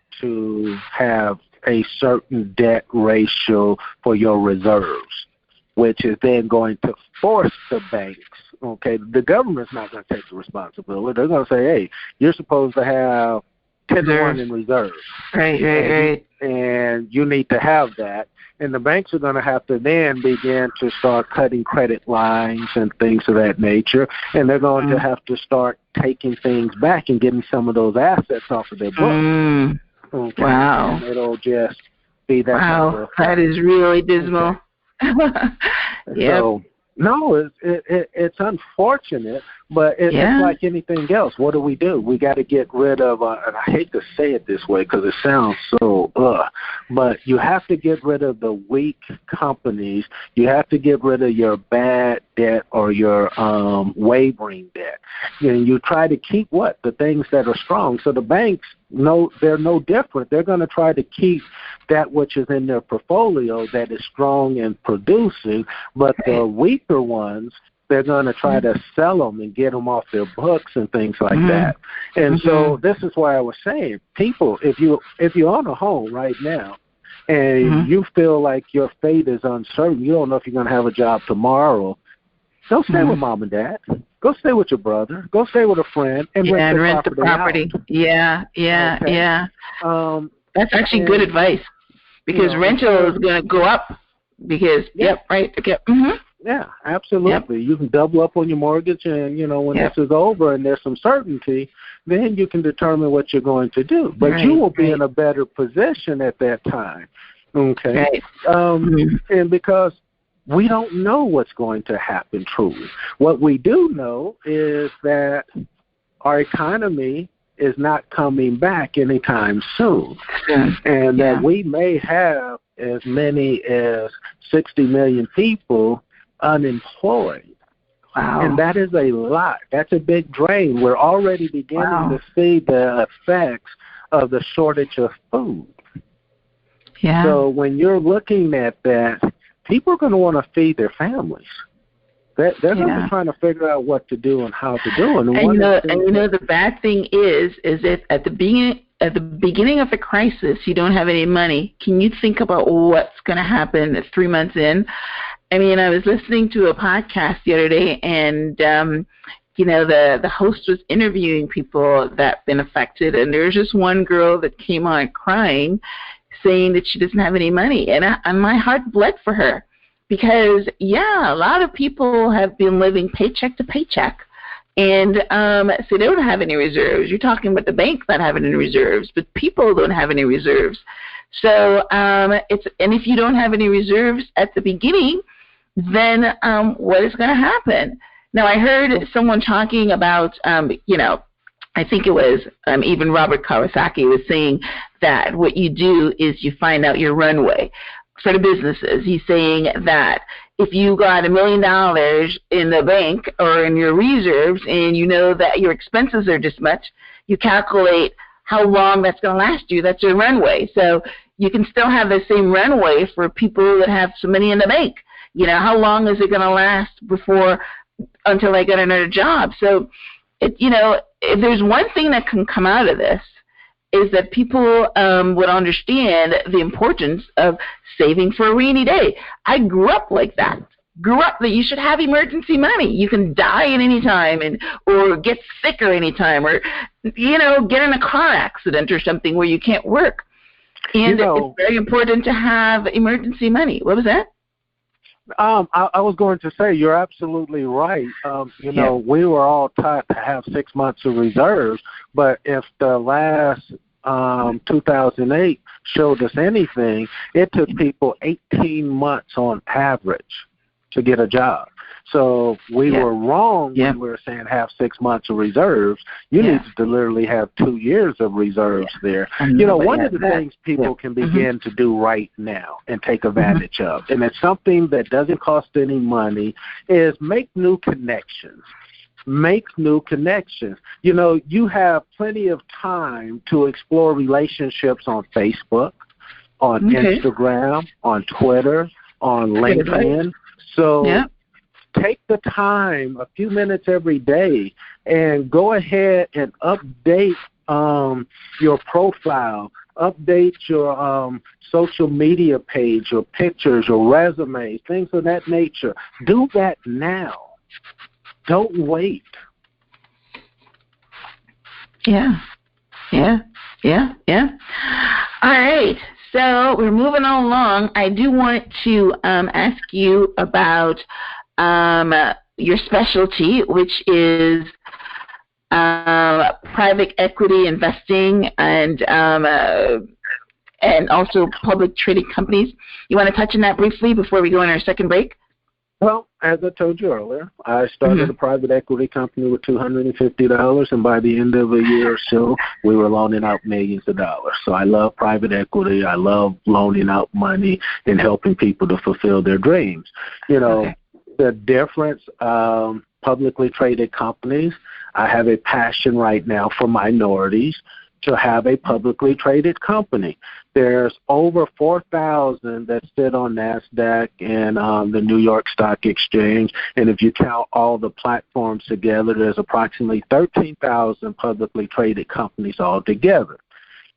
B: a certain debt ratio for your reserves, which is then going to force the banks. The government's not going to take the responsibility. They're going to say, hey, you're supposed to have 10 to 1 in reserves.
A: Right.
B: And you need to have that. And the banks are going to have to then begin to start cutting credit lines and things of that nature. And they're going to have to start taking things back and getting some of those assets off of their books.
A: Wow.
B: And it'll just be that
A: Wow,
B: type of
A: that is really dismal. Yep.
B: So, no, it's unfortunate, but it's like anything else. What do? We got to get rid of, and I hate to say it this way because it sounds so, but you have to get rid of the weak companies. You have to get rid of your bad debt or your wavering debt. And you try to keep the things that are strong. So the banks, they're no different. They're going to try to keep that which is in their portfolio that is strong and producing, but the weaker ones, they're going to try to sell them and get them off their books and things like that. And so this is why I was saying, people, if you own a home right now and you feel like your fate is uncertain, you don't know if you're going to have a job tomorrow, don't stay with mom and dad. Go stay with your brother. Go stay with a friend and rent the property.
A: Out. Yeah. That's actually good advice because rental is going to go up because, Yeah,
B: absolutely. Yep. You can double up on your mortgage and, when this is over and there's some certainty, then you can determine what you're going to do. But you will be in a better position at that time, okay? And because we don't know what's going to happen truly. What we do know is that our economy is not coming back anytime soon, and that we may have as many as 60 million people unemployed.
A: Wow.
B: And that is a lot. That's a big drain. We're already beginning to see the effects of the shortage of food.
A: Yeah.
B: So when you're looking at that, people are going to want to feed their families. They're going to be trying to figure out what to do and how to do it.
A: And the bad thing is if at the beginning of the crisis you don't have any money, can you think about what's going to happen 3 months in? I mean, I was listening to a podcast the other day, and the host was interviewing people that've been affected, and there's just one girl that came on crying, saying that she doesn't have any money, and my heart bled for her. Because, a lot of people have been living paycheck to paycheck, and so they don't have any reserves. You're talking about the bank not having any reserves, but people don't have any reserves. So and if you don't have any reserves at the beginning, then what is going to happen? Now, I heard someone talking about, I think it was even Robert Kawasaki was saying that what you do is you find out your runway. For the businesses, he's saying that if you got $1 million in the bank or in your reserves and you know that your expenses are this much, you calculate how long that's going to last you. That's your runway. So you can still have the same runway for people that have some money in the bank. How long is it going to last until they get another job? So, if there's one thing that can come out of this, is that people would understand the importance of saving for a rainy day. I grew up like that. Grew up that you should have emergency money. You can die at any time or get sick at any time or, get in a car accident or something where you can't work. And it's very important to have emergency money. What was that?
B: I was going to say you're absolutely right. We were all taught to have 6 months of reserves, but if the last 2008 showed us anything, it took people 18 months on average to get a job. So we were wrong when we were saying have 6 months of reserves. You need to literally have 2 years of reserves there. One of the things people can begin to do right now and take advantage of, and it's something that doesn't cost any money, is make new connections. Make new connections. You have plenty of time to explore relationships on Facebook, on Instagram, on Twitter, on LinkedIn. So take the time, a few minutes every day, and go ahead and update your profile, update your social media page, your pictures, your resumes, things of that nature. Do that now. Don't wait.
A: Yeah. All right. So we're moving on along. I do want to ask you about your specialty, which is private equity investing and and also public traded companies. You want to touch on that briefly before we go on our second break?
B: Well, as I told you earlier, I started a private equity company with $250, and by the end of a year or so, we were loaning out millions of dollars. So I love private equity. I love loaning out money and helping people to fulfill their dreams. You know, the difference, publicly traded companies, I have a passion right now for minorities to have a publicly traded company. There's over 4,000 that sit on NASDAQ and the New York Stock Exchange. And if you count all the platforms together, there's approximately 13,000 publicly traded companies altogether.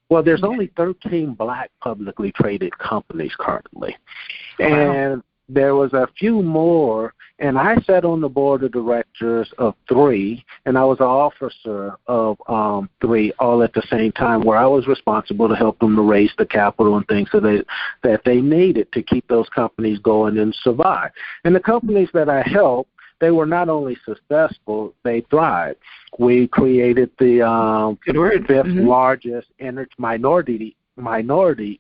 B: Well, there's only 13 black publicly traded companies currently. Wow. And there was a few more, and I sat on the board of directors of 3, and I was an officer of 3 all at the same time, where I was responsible to help them to raise the capital and things that they needed to keep those companies going and survive. And the companies that I helped, they were not only successful, they thrived. We created the 5th largest minority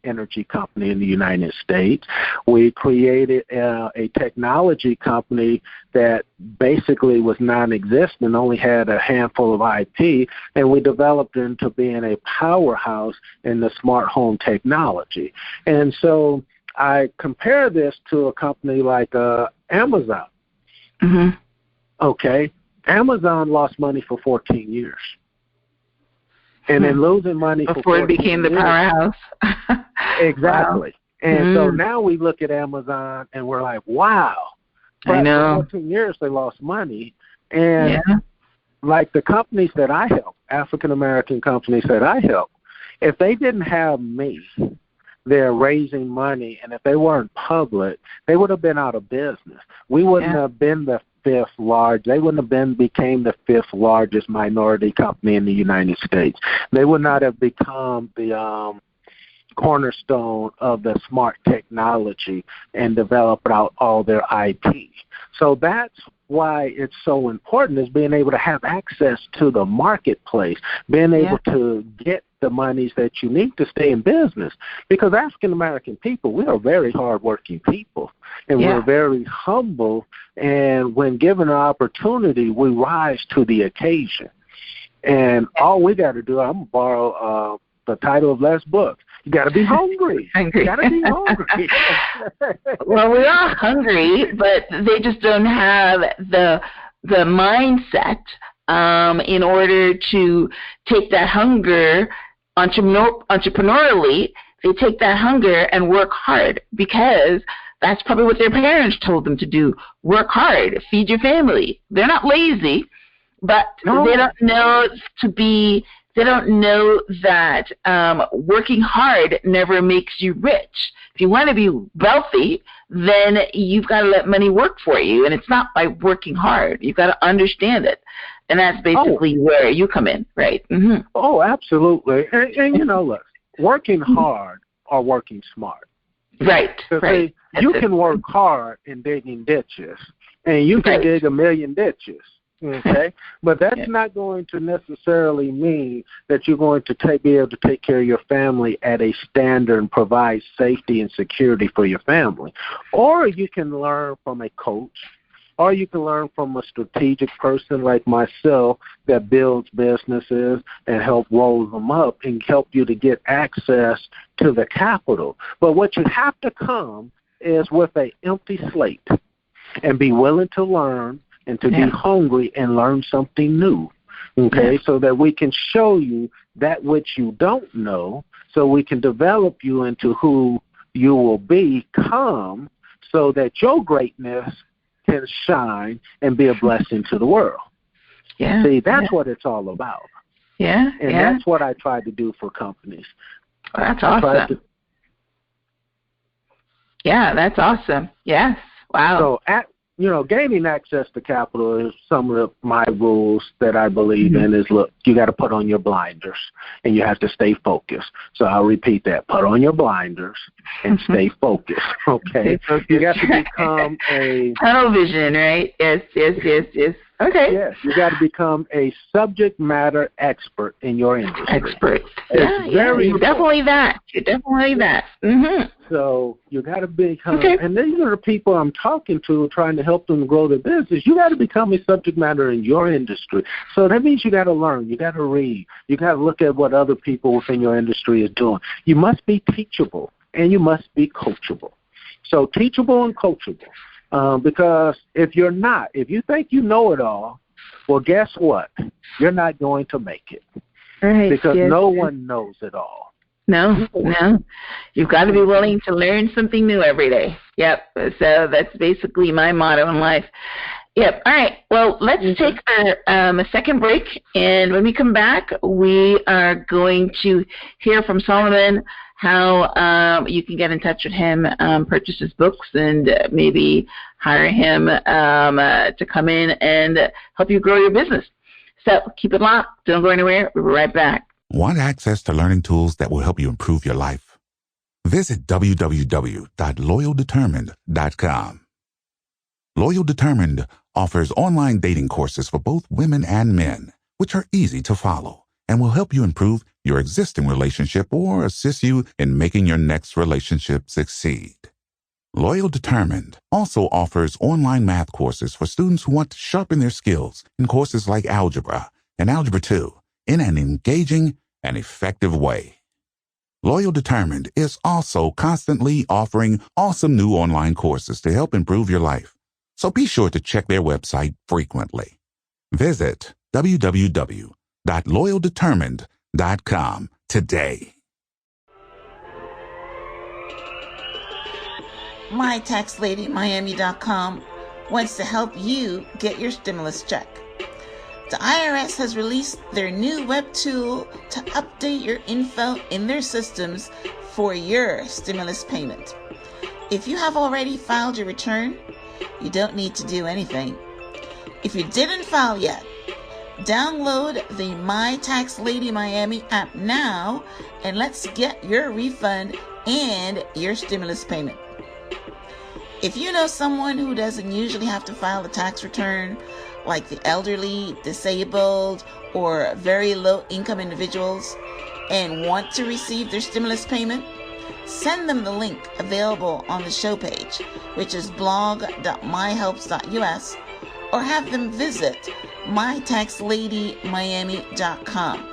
B: energy company in the United States. We created a technology company that basically was non-existent, only had a handful of IP, and we developed into being a powerhouse in the smart home technology. And so I compare this to a company like Amazon. Okay, Amazon lost money for 14 years. And then losing money
A: before it became the powerhouse.
B: Exactly. Wow. And so now we look at Amazon and we're like, wow. But
A: I know.
B: For 14 years they lost money. And like the companies that I help, African-American companies that I help, if they didn't have me, they're raising money, and if they weren't public, they would have been out of business. We wouldn't have been the 5th large. They wouldn't have became the 5th largest minority company in the United States. They would not have become the cornerstone of the smart technology and developed out all their IP. So that's why it's so important, is being able to have access to the marketplace, being able to get the monies that you need to stay in business. Because African-American people, we are very hardworking people, and we're very humble, and when given an opportunity, we rise to the occasion. And all we got to do, I'm going to borrow the title of Les' book, you got to be hungry. You got to be hungry.
A: Well, we're all hungry, but they just don't have the mindset in order to take that hunger entrepreneurially. They take that hunger and work hard, because that's probably what their parents told them to do. Work hard, feed your family. They're not lazy, but they don't know they don't know that working hard never makes you rich. If you want to be wealthy, then you've got to let money work for you, and it's not by working hard. You've got to understand it, and that's basically where you come in, right?
B: Oh, absolutely. And you know, look, working hard or working smart.
A: Right.
B: See, you can work hard in digging ditches, and you can dig a million ditches. Okay, but that's not going to necessarily mean that you're going to be able to take care of your family at a standard and provide safety and security for your family. Or you can learn from a coach, or you can learn from a strategic person like myself that builds businesses and help roll them up and help you to get access to the capital. But what you have to come is with an empty slate and be willing to learn and to be hungry and learn something new, okay, so that we can show you that which you don't know, so we can develop you into who you will become, so that your greatness can shine and be a blessing to the world. See, that's what it's all about. And that's what I try to do for companies.
A: Well, that's awesome. That's awesome. Yes. Wow.
B: So, gaining access to capital is some of my rules that I believe in is, look, you got to put on your blinders and you have to stay focused. So I'll repeat that. Put on your blinders and stay focused, okay? You got to become a...
A: tunnel vision, right? Yes. Okay.
B: Yes, you got to become a subject matter expert in your industry.
A: Expert.
B: It's
A: very
B: important.
A: definitely that. You're definitely that. Mm-hmm.
B: So you got to become, and these are the people I'm talking to, trying to help them grow their business. You got to become a subject matter in your industry. So that means you got to learn, you got to read, you got to look at what other people within your industry is doing. You must be teachable and you must be coachable. So teachable and coachable. Because if you're not, if you think you know it all, well, guess what? You're not going to make it.
A: Right.
B: Because no one knows it all.
A: No. You've got to be willing to learn something new every day. Yep. So that's basically my motto in life. Yep. All right. Well, let's take a second break. And when we come back, we are going to hear from Solomon how you can get in touch with him, purchase his books, and maybe hire him to come in and help you grow your business. So keep it locked. Don't go anywhere. We'll be right back.
E: Want access to learning tools that will help you improve your life? Visit www.loyaldetermined.com. Loyal Determined offers online dating courses for both women and men, which are easy to follow and will help you improve your existing relationship or assist you in making your next relationship succeed. Loyal Determined also offers online math courses for students who want to sharpen their skills in courses like Algebra and Algebra 2 in an engaging and effective way. Loyal Determined is also constantly offering awesome new online courses to help improve your life. So be sure to check their website frequently. Visit www.loyaldetermined.com today.
C: MyTaxLadyMiami.com wants to help you get your stimulus check. The IRS has released their new web tool to update your info in their systems for your stimulus payment. If you have already filed your return, you don't need to do anything. If you didn't file yet, download the My Tax Lady Miami app now and let's get your refund and your stimulus payment. If you know someone who doesn't usually have to file a tax return, like the elderly, disabled, or very low-income individuals, and want to receive their stimulus payment, send them the link available on the show page, which is blog.myhelps.us, or have them visit mytaxladymiami.com,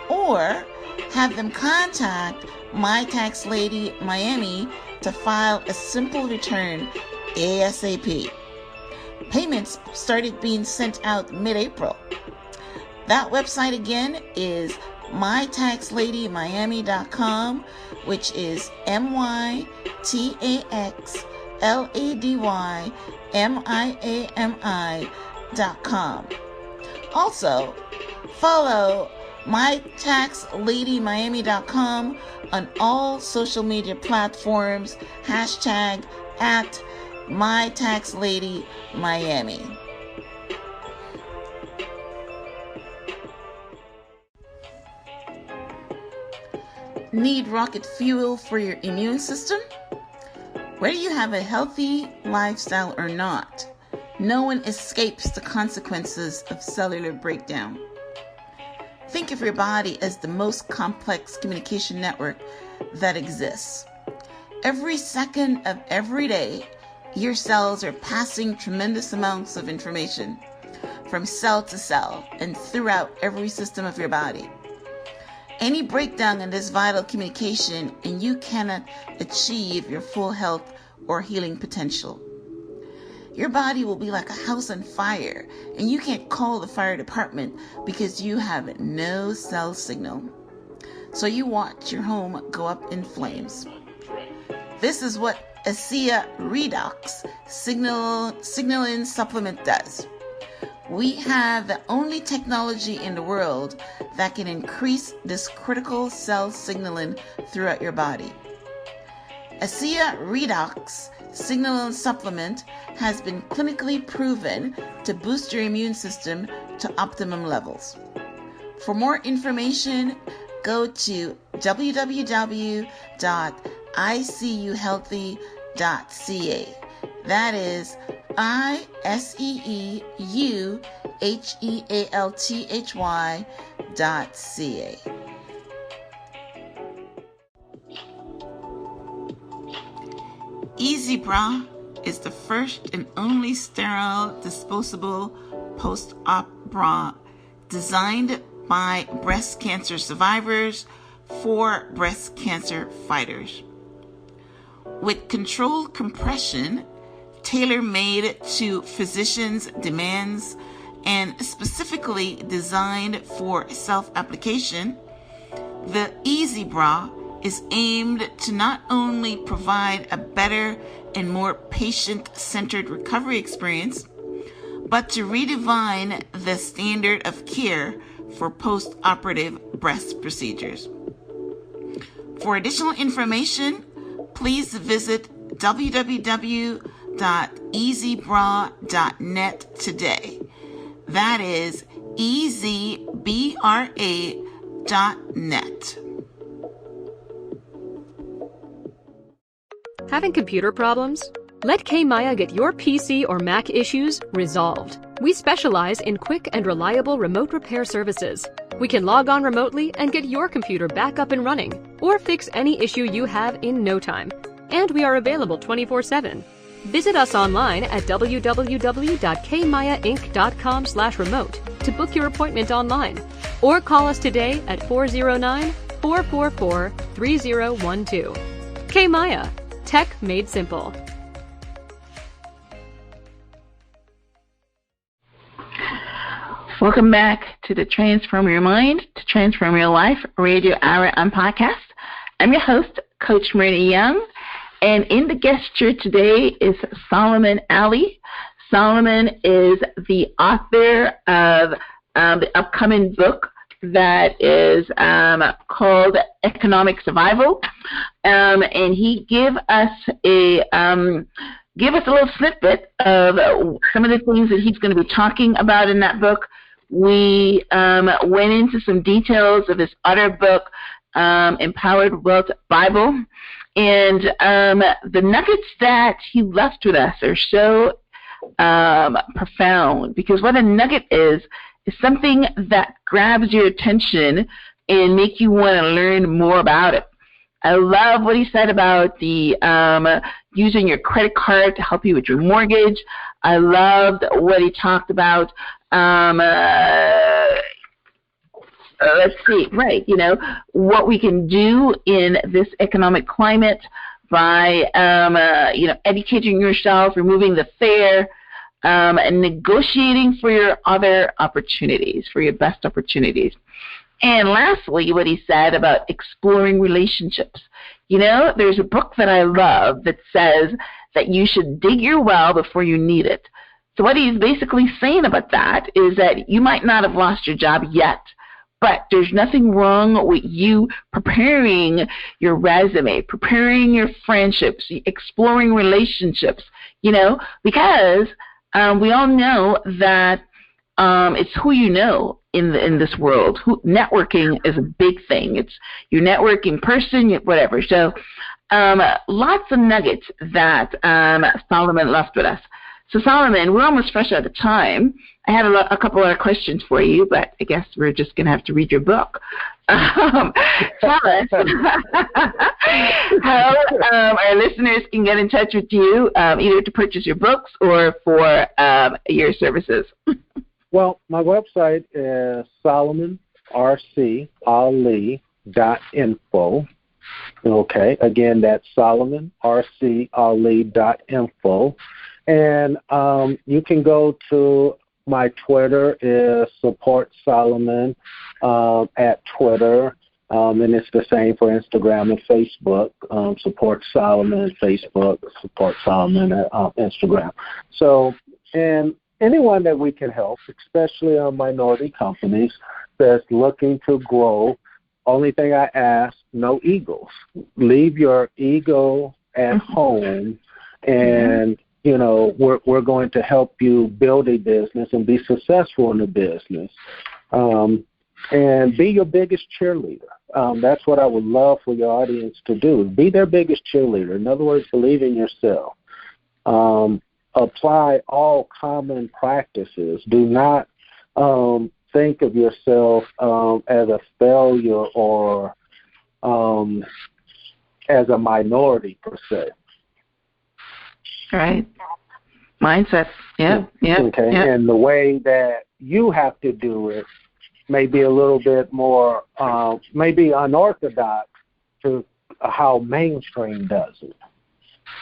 C: or have them contact My Tax Lady Miami to file a simple return ASAP. Payments started being sent out mid-April. That website again is mytaxladymiami.com, which is mytaxladymiami.com. Also, follow mytaxladymiami.com on all social media platforms, hashtag at mytaxladymiami. Need rocket fuel for your immune system? Whether you have a healthy lifestyle or not, no one escapes the consequences of cellular breakdown. Think of your body as the most complex communication network that exists. Every second of every day, your cells are passing tremendous amounts of information from cell to cell and throughout every system of your body. Any breakdown in this vital communication and you cannot achieve your full health or healing potential. Your body will be like a house on fire and you can't call the fire department because you have no cell signal. So you watch your home go up in flames. This is what ASEA Redox signaling supplement does. We have the only technology in the world that can increase this critical cell signaling throughout your body. ASEA Redox signaling supplement has been clinically proven to boost your immune system to optimum levels. For more information, go to www.icuhealthy.ca. That is ISEEUHEALTHY.ca. Easy Bra is the first and only sterile disposable post-op bra designed by breast cancer survivors for breast cancer fighters. With controlled compression, tailor-made to physicians' demands, and specifically designed for self-application, the Easy Bra is aimed to not only provide a better and more patient-centered recovery experience, but to redefine the standard of care for post-operative breast procedures. For additional information, please visit www.easybra.net today. That is easybra.net.
F: Having computer problems? Let K-Maya get your PC or Mac issues resolved. We specialize in quick and reliable remote repair services. We can log on remotely and get your computer back up and running, or fix any issue you have in no time. And we are available 24/7. Visit us online at www.kmayainc.com/remote to book your appointment online, or call us today at 409-444-3012. K-Maya, tech made simple.
A: Welcome back to the Transform Your Mind to Transform Your Life radio hour and podcast. I'm your host, Coach Marina Young, and in the guest chair today is Solomon Ali. Solomon is the author of the upcoming book that is called Economic Survival, and he give us a little snippet of some of the things that he's going to be talking about in that book. We went into some details of his other book, Empowered Wealth Bible, and the nuggets that he left with us are so profound, because what a nugget is something that grabs your attention and make you want to learn more about it. I love what he said about the using your credit card to help you with your mortgage. I loved what he talked about. Let's see, right, what we can do in this economic climate by, educating yourself, removing the fear, and negotiating for your other opportunities, for your best opportunities. And lastly, what he said about exploring relationships. There's a book that I love that says that you should dig your well before you need it. So what he's basically saying about that is that you might not have lost your job yet, but there's nothing wrong with you preparing your resume, preparing your friendships, exploring relationships, because we all know that it's who you know in this world. Networking is a big thing. It's your networking person, whatever. So lots of nuggets that Solomon left with us. So Solomon, we're almost fresh out of time. I had a couple other questions for you, but I guess we're just going to have to read your book. Tell us how our listeners can get in touch with you, either to purchase your books or for your services.
B: Well, my website is solomonrcali.info. Okay, again, that's solomonrcali.info. And you can go to my Twitter is Support Solomon at Twitter, and it's the same for Instagram and Facebook. Support Solomon Facebook, Support Solomon at Instagram. So, and anyone that we can help, especially on minority companies that's looking to grow, only thing I ask, no egos. Leave your ego at home, and we're going to help you build a business and be successful in the business. And be your biggest cheerleader. That's what I would love for your audience to do. Be their biggest cheerleader. In other words, believe in yourself. apply all common practices. Do not think of yourself as a failure or as a minority per se.
A: Right. Mindset. Yeah.
B: Okay.
A: Yep.
B: And the way that you have to do it may be a little bit more, maybe unorthodox to how mainstream does it.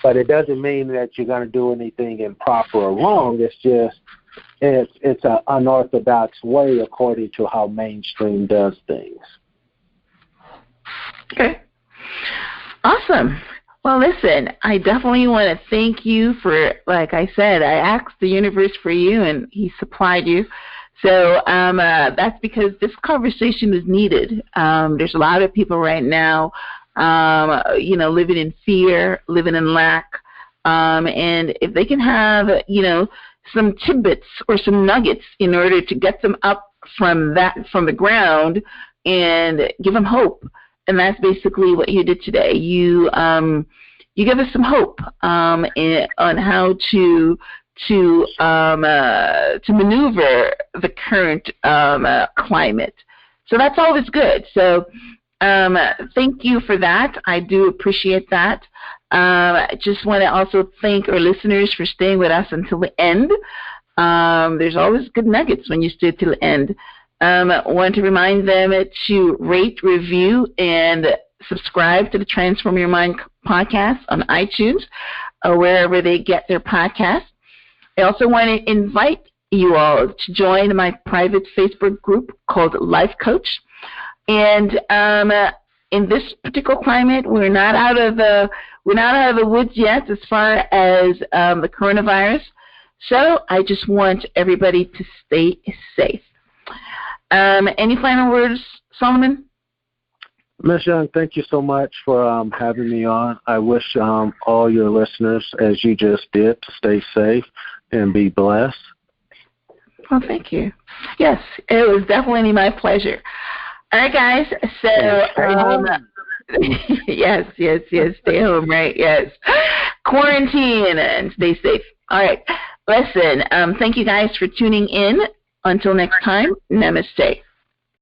B: But it doesn't mean that you're going to do anything improper or wrong. It's just it's an unorthodox way according to how mainstream does things.
A: Okay. Awesome. Well, listen, I definitely want to thank you for, like I said, I asked the universe for you, and he supplied you. So that's because this conversation is needed. There's a lot of people right now, living in fear, living in lack. And if they can have, some tidbits or some nuggets in order to get them up from the ground and give them hope. And that's basically what you did today. You give us some hope on how to maneuver the current climate. So that's always good. So thank you for that. I do appreciate that. I just want to also thank our listeners for staying with us until the end. There's always good nuggets when you stay till the end. I want to remind them to rate, review, and subscribe to the Transform Your Mind podcast on iTunes or wherever they get their podcasts. I also want to invite you all to join my private Facebook group called Life Coach. And in this particular climate, we're not out of the woods yet as far as the coronavirus. So I just want everybody to stay safe. Any final words, Solomon?
B: Ms. Young, thank you so much for having me on. I wish all your listeners, as you just did, to stay safe and be blessed.
A: Well, thank you. Yes, it was definitely my pleasure. All right, guys. So,
B: stay home.
A: yes, stay home, right? Yes. Quarantine and stay safe. All right. Listen, thank you guys for tuning in. Until next time, namaste.